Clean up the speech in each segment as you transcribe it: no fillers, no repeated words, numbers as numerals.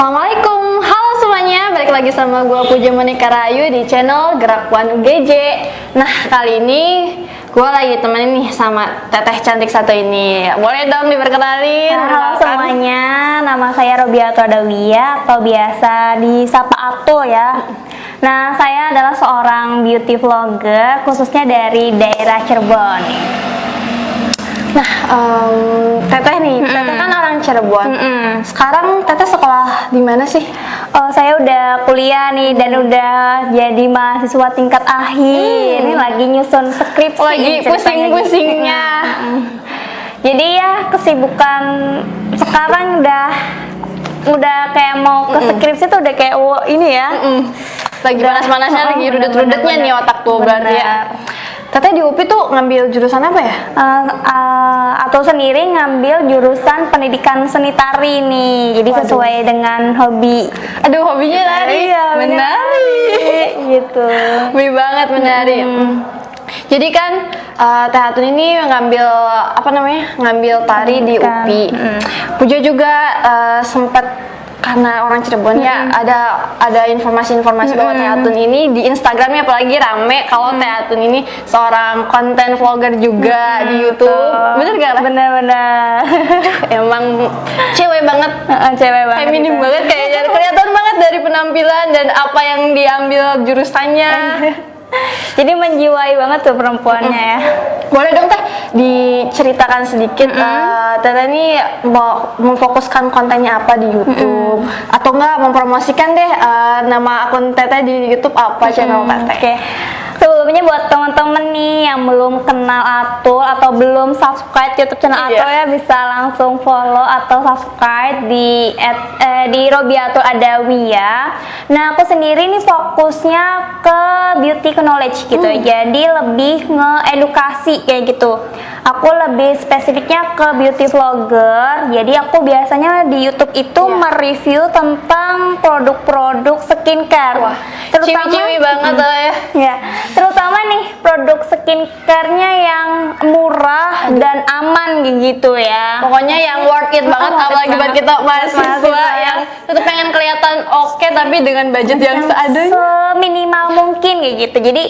Assalamualaikum, halo semuanya, balik lagi sama gue Puja Monika Rayu di channel Gerak One UGJ. Nah, kali ini gue lagi temenin nih sama teteh cantik satu ini. Boleh dong diperkenalin? Halo semuanya, nama saya Robiatul Adawiyah atau biasa disapa Atul ya. Nah, saya adalah seorang beauty vlogger khususnya dari daerah Cirebon. Nah, teteh nih, teteh kan orang Cirebon. Sekarang teteh sekolah di mana sih? Oh, saya udah kuliah nih dan udah jadi mahasiswa tingkat akhir. Ini lagi nyusun skripsi. Lagi pusing-pusingnya. Jadi ya kesibukan sekarang udah kayak mau ke skripsi tuh udah kayak ini ya. Lagi panas-panasnya, lagi rudet-rudetnya nih otak tuh berarti ya. Teteh di UPI tuh ngambil jurusan apa ya? Atau sendiri ngambil jurusan pendidikan seni tari nih. Jadi sesuai dengan hobi. Aduh, hobinya tari. Iya, menari. Gitu. Hobi banget menari. Jadi kan Teh Hatun ini ngambil ngambil tari di UPI. Puja juga sempat, karena orang Cirebon ya, ada informasi-informasi bahwa Teh Hatun ini di Instagramnya apalagi rame kalau Teh Hatun ini seorang konten vlogger juga di YouTube. Bener gak? Bener-bener. Emang cewek banget, Cewek banget. feminim gitu. banget kayaknya, kelihatan banget dari penampilan dan apa yang diambil jurusannya. Jadi menjiwai banget tuh perempuannya ya. Boleh dong Teh diceritakan sedikit, Teteh ini mau memfokuskan kontennya apa di YouTube, atau enggak mempromosikan deh nama akun Teteh di YouTube apa, channel Teteh. Oke. Sebelumnya buat teman-teman nih yang belum kenal Atul atau belum subscribe YouTube channel Atul ya, bisa langsung follow atau subscribe di Robiatul Adawiyah. Nah, aku sendiri nih fokusnya ke beauty knowledge gitu. Jadi lebih ngeedukasi kayak gitu. Aku lebih spesifiknya ke beauty vlogger. Jadi aku biasanya di YouTube itu mereview tentang produk-produk skincare. Wah, terutama ciwi-ciwi banget tuh ya. Ya, terutama nih produk skincare-nya yang murah dan aman gitu ya. Pokoknya yang worth it banget, apalagi buat kita mahasiswa yang tetap pengen kelihatan oke tapi dengan budget yang seadanya. Seminimal mungkin kayak gitu. Jadi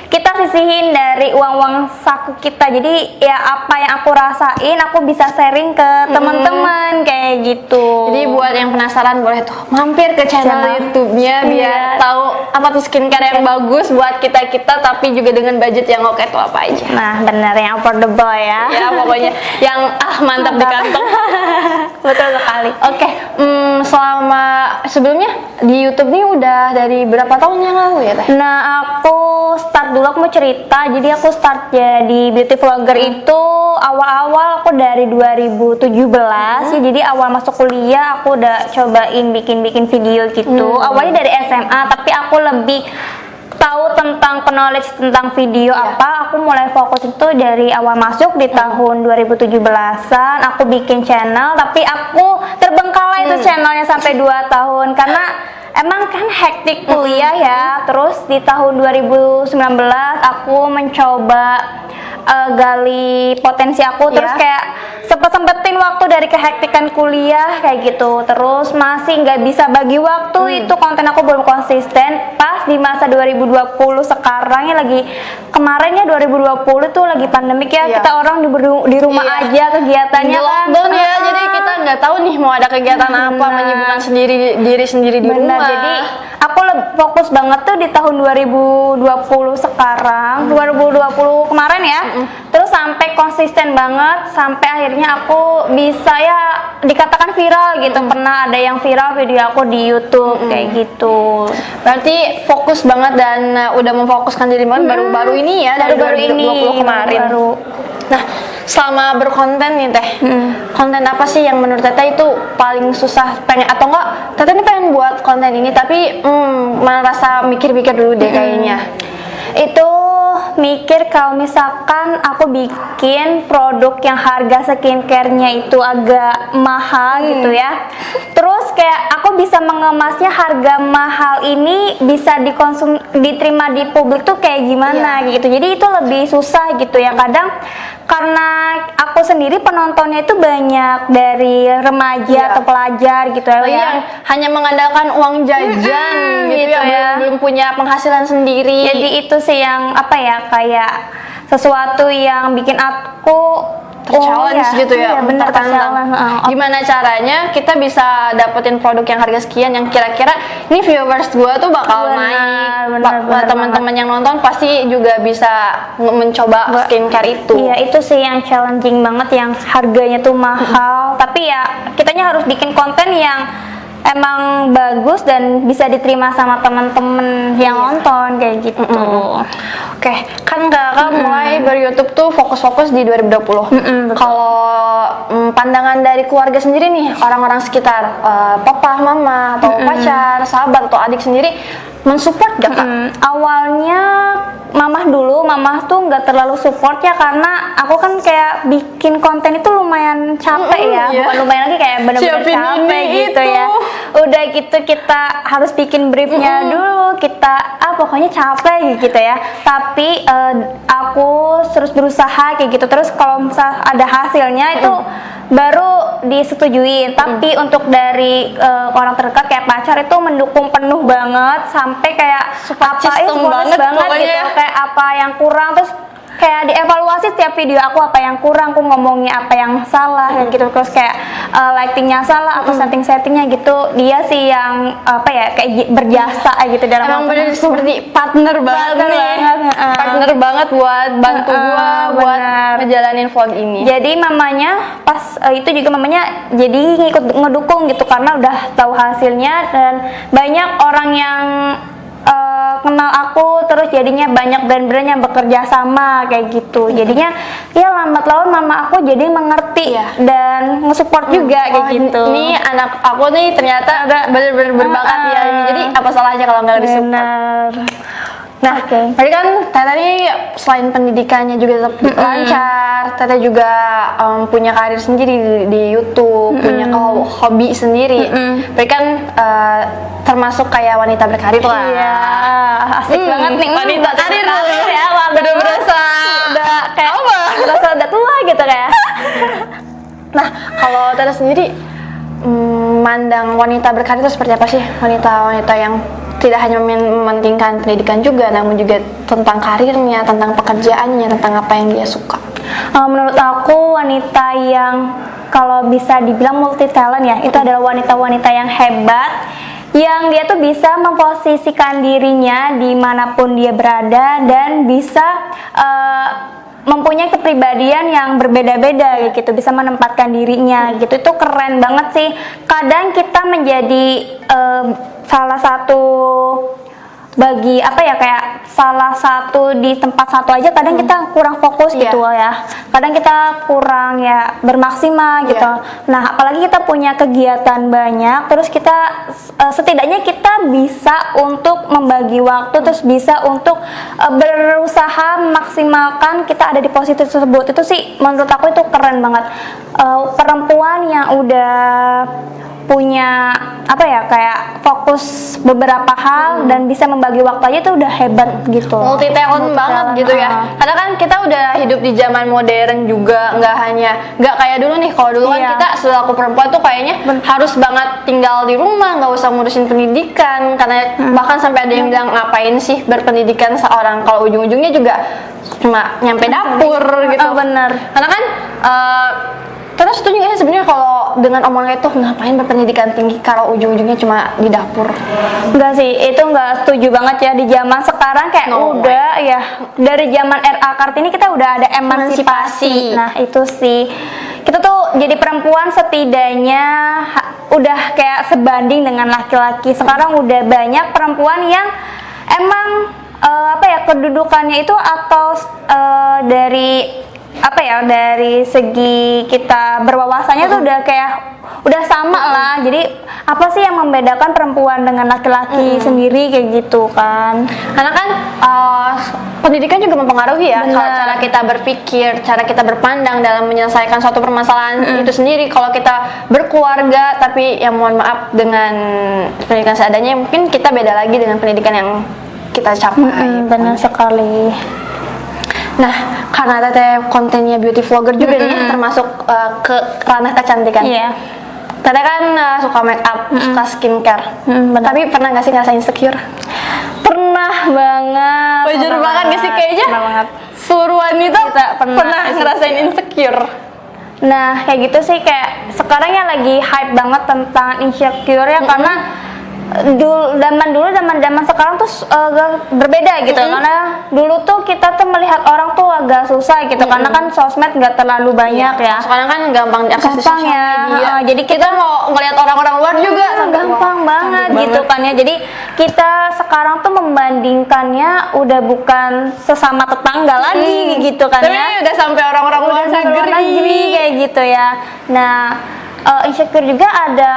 kita sisihin dari uang-uang saku kita. Jadi ya apa yang aku rasain aku bisa sharing ke teman-teman kayak gitu. Jadi buat yang penasaran boleh tuh mampir ke channel YouTube-nya biar tahu apa tuh skincare yang bagus buat kita-kita tapi juga dengan budget yang oke tuh apa aja. Nah, benar yang affordable ya. Ya pokoknya yang mantap di kantong. Betul sekali. Oke, selama sebelumnya di YouTube nih udah dari berapa tahun yang lalu ya Teh? Nah, aku start dulu, aku mau cerita. Jadi aku start jadi beauty vlogger itu awal-awal aku dari 2017 ya. Jadi awal masuk kuliah aku udah cobain bikin video gitu. Awalnya dari SMA, tapi aku lebih tahu tentang knowledge tentang video apa. Aku mulai fokus itu dari awal masuk di tahun 2017-an. Aku bikin channel, tapi aku terbengkalai itu channelnya sampai 2 tahun karena emang kan hektik kuliah ya. Terus di tahun 2019 aku mencoba gali potensi aku, terus kayak sempet-sempetin waktu dari kehektikan kuliah kayak gitu. Terus masih nggak bisa bagi waktu, itu konten aku belum konsisten. Pas di masa 2020 sekarang ya, lagi kemarin ya 2020 tuh lagi pandemik ya, kita orang di rumah aja kegiatannya kan. Lockdown ya, jadi kita nggak tahu nih mau ada kegiatan apa, menyibukkan diri sendiri di rumah. Jadi aku fokus banget tuh di tahun 2020 sekarang, 2020 kemarin ya. Terus sampai konsisten banget sampai akhirnya aku bisa ya dikatakan viral gitu. Pernah ada yang viral video aku di YouTube kayak gitu. Berarti fokus banget dan udah memfokuskan diri banget baru-baru ini ya, dari 2020 kemarin. Nah, selama berkonten nih Teh, konten apa sih yang menurut Teteh itu paling susah pengen, atau enggak Teteh ini pengen buat konten ini tapi merasa mikir-mikir dulu deh kayaknya? Itu mikir kalau misalkan aku bikin produk yang harga skincare-nya itu agak mahal gitu ya. Terus kayak aku bisa mengemasnya harga mahal ini bisa diterima di publik tuh kayak gimana gitu. Jadi itu lebih susah gitu ya. Kadang karena aku sendiri penontonnya itu banyak dari remaja atau pelajar gitu ya. Yang hanya mengandalkan uang jajan gitu ya, belum punya penghasilan sendiri. Jadi itu sih yang apa ya, kayak sesuatu yang bikin aku challenge gitu ya, bener, tertantang. Gimana caranya kita bisa dapetin produk yang harga sekian yang kira-kira ini viewers gua tuh bakal naik, teman-teman yang nonton pasti juga bisa mencoba skincare itu. Iya, itu sih yang challenging banget, yang harganya tuh mahal, tapi ya kitanya harus bikin konten yang emang bagus dan bisa diterima sama teman-teman yang nonton kayak gitu. Oke, kan kakak mulai ber-YouTube tuh fokus-fokus di 2020. Kalau pandangan dari keluarga sendiri nih, orang-orang sekitar, papa, mama, atau pacar, sahabat, atau adik sendiri, mensupport gak kak? Awalnya mamah tuh nggak terlalu support ya, karena aku kan kayak bikin konten itu lumayan capek ya, bukan lumayan lagi, kayak bener-bener capek gitu ya. Udah gitu kita harus bikin briefnya dulu, kita pokoknya capek gitu ya. Tapi aku terus berusaha kayak gitu, terus kalau misal ada hasilnya itu baru disetujui. Tapi untuk dari orang terdekat kayak pacar itu mendukung penuh banget, sampai kayak support banget gitu, kayak apa yang kurang, terus kayak dievaluasi setiap video aku apa yang kurang, aku ngomongnya apa yang salah kayak gitu, terus kayak lightingnya salah atau setting-settingnya gitu, dia sih yang apa ya, kayak berjasa gitu dalam. Emang bener seperti partner banget partner banget buat bantu gua buat ngejalanin vlog ini. Jadi mamanya pas itu juga mamanya jadi ngikut ngedukung gitu, karena udah tahu hasilnya dan banyak orang yang kenal aku, terus jadinya banyak brand-brand yang bekerja sama kayak gitu. Jadinya ya lambat laun mama aku jadi mengerti dan nge-support juga kayak gitu. Ini anak aku nih ternyata bener-bener berbakat ya ini. Jadi apa salahnya kalau nggak disupport? Nah, tadi kan Tete nih selain pendidikannya juga tetap lancar, Tete juga punya karir sendiri di YouTube, punya hobi sendiri. Berarti kan termasuk kayak wanita berkarir lah. Iya, asik banget nih wanita karir ya, udah berasa udah kayak berasa udah tua gitu kayak. Nah, kalau Tete sendiri mandang wanita berkarir itu seperti apa sih? Wanita-wanita yang tidak hanya mementingkan pendidikan juga, namun juga tentang karirnya, tentang pekerjaannya, tentang apa yang dia suka. Menurut aku wanita yang kalau bisa dibilang multi talent ya, itu adalah wanita-wanita yang hebat, yang dia tuh bisa memposisikan dirinya dimanapun dia berada dan bisa mempunyai kepribadian yang berbeda-beda gitu, bisa menempatkan dirinya gitu. Itu keren banget sih. Kadang kita menjadi salah satu bagi apa ya, kayak salah satu di tempat satu aja kadang kita kurang fokus gitu ya, kadang kita kurang ya bermaksimal gitu. Nah, apalagi kita punya kegiatan banyak, terus kita setidaknya kita bisa untuk membagi waktu, terus bisa untuk berusaha memaksimalkan kita ada di posisi tersebut. Itu sih menurut aku itu keren banget. Perempuan yang udah punya apa ya, kayak fokus beberapa hal dan bisa membagi waktu aja itu udah hebat gitu. Multi talent banget gitu ya. Karena kan kita udah hidup di zaman modern juga, nggak kayak dulu nih. Kalau dulu kan kita selaku perempuan tuh kayaknya harus banget tinggal di rumah, nggak usah ngurusin pendidikan, karena bahkan sampai ada yang bilang ngapain sih berpendidikan seorang kalau ujung-ujungnya juga cuma nyampe dapur gitu. Bener. Karena kan Tete setuju nggak sih sebenarnya kalau dengan omongan itu ngapain berpendidikan tinggi kalau ujung-ujungnya cuma di dapur? Enggak sih, itu enggak setuju banget ya. Di zaman sekarang kayak udah ya, dari zaman RA Kartini kita udah ada emansipasi. Nah itu sih, kita tuh jadi perempuan setidaknya udah kayak sebanding dengan laki-laki. Sekarang udah banyak perempuan yang emang apa ya, kedudukannya itu atau dari apa ya, dari segi kita berwawasannya tuh udah kayak udah sama lah. Jadi apa sih yang membedakan perempuan dengan laki-laki sendiri kayak gitu kan? Karena kan pendidikan juga mempengaruhi ya cara kita berpikir, cara kita berpandang dalam menyelesaikan suatu permasalahan itu sendiri. Kalau kita berkeluarga tapi ya mohon maaf dengan pendidikan seadanya, mungkin kita beda lagi dengan pendidikan yang kita capai. Benar sekali. Nah, karena Teteh kontennya beauty vlogger juga nih, termasuk ke ranah kecantikan. Iya. Teteh kan suka make up, suka skincare. Benar. Tapi pernah nggak sih ngerasa insecure? Pernah banget. Wajar banget nggak sih kayaknya? Pernah banget. Seluruh wanita Kita pernah ngerasain insecure. Nah, kayak gitu sih, kayak sekarang ya lagi hype banget tentang insecure ya, karena zaman sekarang tuh berbeda gitu, karena dulu tuh kita tuh melihat orang tuh agak susah gitu, karena kan sosmed nggak terlalu banyak ya. Sekarang kan gampang diakses di Gampang sosial ya, media. jadi kita mau ngelihat orang-orang luar juga gampang wah, banget cantik gitu kan ya. Jadi kita sekarang tuh membandingkannya udah bukan sesama tetangga lagi gitu kan Tapi ya. udah sampai orang-orang luar Sampai luar negeri kayak gitu ya. Nah, insecure juga ada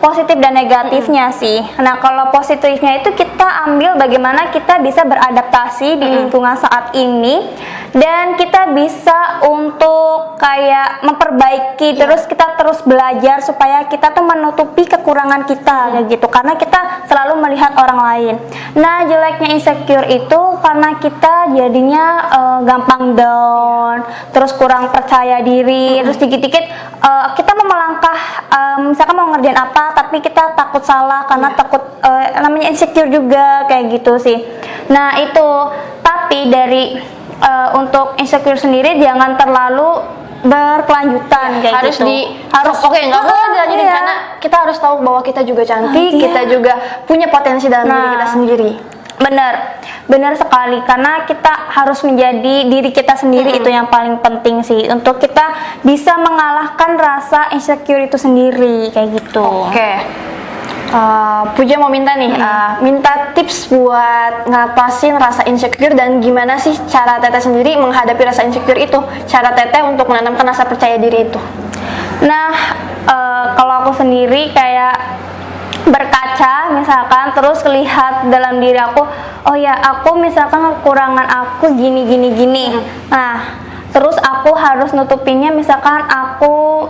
positif dan negatifnya sih. Nah, kalau positifnya itu kita ambil bagaimana kita bisa beradaptasi di lingkungan saat ini, dan kita bisa untuk kayak memperbaiki, terus kita terus belajar supaya kita tuh menutupi kekurangan kita kayak gitu, karena kita selalu melihat orang lain. Nah, jeleknya insecure itu karena kita jadinya gampang down, terus kurang percaya diri, terus dikit-dikit kita mau melangkah, misalkan mau ngerjain apa tapi kita takut salah karena takut namanya insecure juga kayak gitu sih. Nah, itu tapi dari untuk insecure sendiri jangan terlalu berkelanjutan kayak harus gitu. Oke, nggak boleh dilanjutin karena kita harus tahu bahwa kita juga cantik, kita juga punya potensi dalam diri kita sendiri. Benar sekali, karena kita harus menjadi diri kita sendiri, itu yang paling penting sih untuk kita bisa mengalahkan rasa insecure itu sendiri kayak gitu. Oke. Puja mau minta nih, minta tips buat ngatasin rasa insecure dan gimana sih cara Teteh sendiri menghadapi rasa insecure itu, cara Teteh untuk menanamkan rasa percaya diri itu. Nah, kalau aku sendiri kayak berkaca misalkan, terus lihat dalam diri aku, oh ya aku misalkan kekurangan aku gini. Nah, terus aku harus nutupinnya, misalkan aku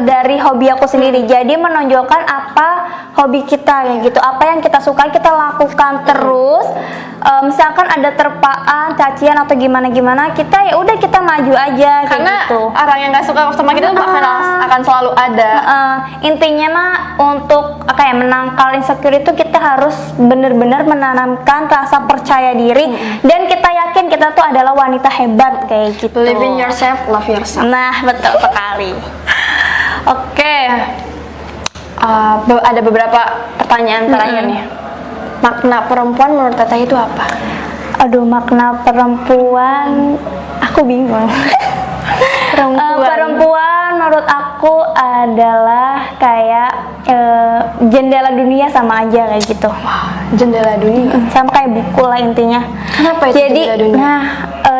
dari hobi aku sendiri, jadi menonjolkan apa hobi kita kayak gitu, apa yang kita suka kita lakukan terus. Misalkan ada terpaan, cacian atau gimana kita ya udah kita maju aja kayak karena gitu. orang yang nggak suka sama kita tuh akan selalu ada. Intinya mah untuk kayak menangkal insecure itu kita harus benar-benar menanamkan rasa percaya diri, dan kita yakin kita tuh adalah wanita hebat kayak gitu. Believe in yourself, love yourself. Nah, betul sekali. Oke. Ada beberapa pertanyaan terakhir nih. Makna perempuan menurut Teteh itu apa? Aduh, makna perempuan aku bingung. Perempuan menurut aku adalah kayak jendela dunia, sama aja kayak gitu. Jendela dunia. Sama kayak buku lah intinya. Kenapa itu Jadi, jendela dunia? nah,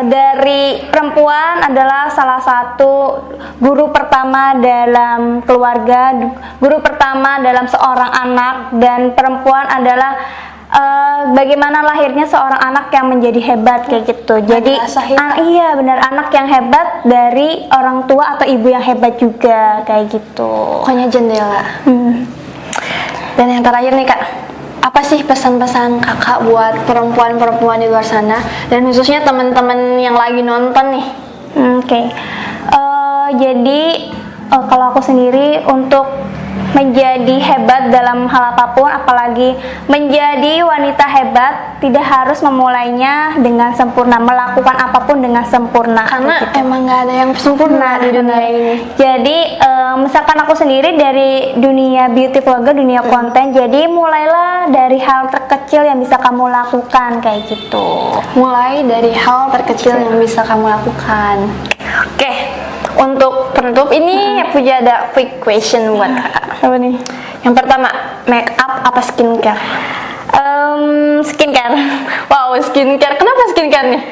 dari perempuan adalah salah satu guru pertama dalam keluarga, guru pertama dalam seorang anak, dan perempuan adalah bagaimana lahirnya seorang anak yang menjadi hebat kayak gitu. Jadi iya benar, anak yang hebat dari orang tua atau ibu yang hebat juga kayak gitu. Pokoknya jendela. Dan yang terakhir nih Kak, apa sih pesan-pesan Kakak buat perempuan-perempuan di luar sana, dan khususnya teman-teman yang lagi nonton nih? Oke. Jadi kalau aku sendiri, untuk menjadi hebat dalam hal apapun, apalagi menjadi wanita hebat, tidak harus memulainya dengan sempurna, melakukan apapun dengan sempurna. Karena gitu. emang nggak ada yang sempurna di dunia ini. Jadi misalkan aku sendiri dari dunia beauty vlogger, dunia konten, jadi mulailah dari hal terkecil yang bisa kamu lakukan kayak gitu. Mulai dari hal terkecil yang bisa kamu lakukan. Oke, untuk penutup ini Puja ada quick question buat Kakak. Apa nih? Yang pertama, make up apa skincare? Skincare. Wow, skincare. Kenapa skincare nih?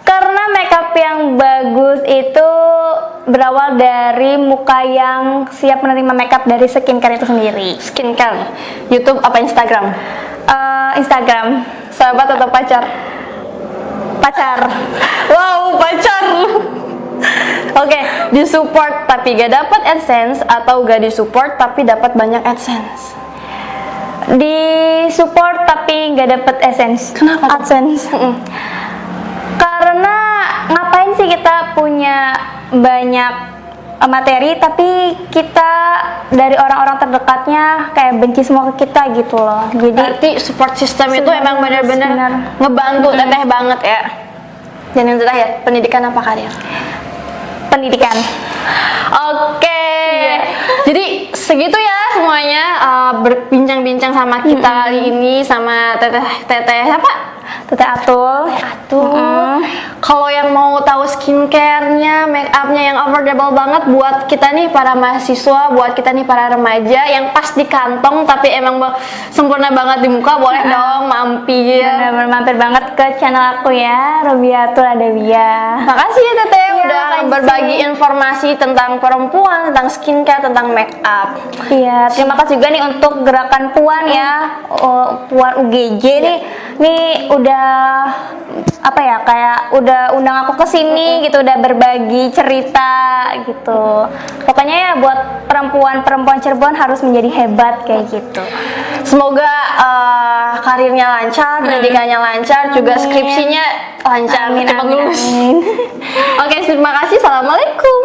Karena makeup yang bagus itu berawal dari muka yang siap menerima makeup dari skincare itu sendiri. Skincare. YouTube apa Instagram? Instagram. Sahabat atau pacar? Pacar. Wow, pacar. Oke, disupport tapi gak dapat AdSense, atau gak disupport tapi dapat banyak AdSense? Di support tapi nggak dapat AdSense. Kenapa tuh? AdSense? Karena ngapain kita punya banyak materi, tapi kita dari orang-orang terdekatnya kayak benci semua ke kita gitu loh. Jadi Berarti support system itu emang benar-benar ngebantu teteh banget ya. Dan yang terakhir, pendidikan apa karir? pendidikan. Oke, jadi segitu ya semuanya berbincang-bincang sama kita kali ini sama teteh apa? Teteh Atul. Kalau yang mau tahu skincare-nya, make up-nya yang affordable banget buat kita nih para mahasiswa, buat kita nih para remaja yang pas di kantong tapi emang sempurna banget di muka, boleh dong mampir. Bener-bener mampir banget ke channel aku ya, Robiatul Adawiyah. Makasih ya teteh udah makasih. berbagi informasi tentang perempuan, tentang skincare, tentang make up. Iya, terima kasih juga nih untuk gerakan Puan ya, Puan UGJ nih udah apa ya, kayak udah undang aku ke sini gitu, udah berbagi cerita gitu. Pokoknya ya buat perempuan Cirebon harus menjadi hebat kayak gitu. Semoga karirnya lancar, pendidikannya lancar, juga skripsinya lancar, cepat lulus. Oke, terima kasih. Assalamualaikum.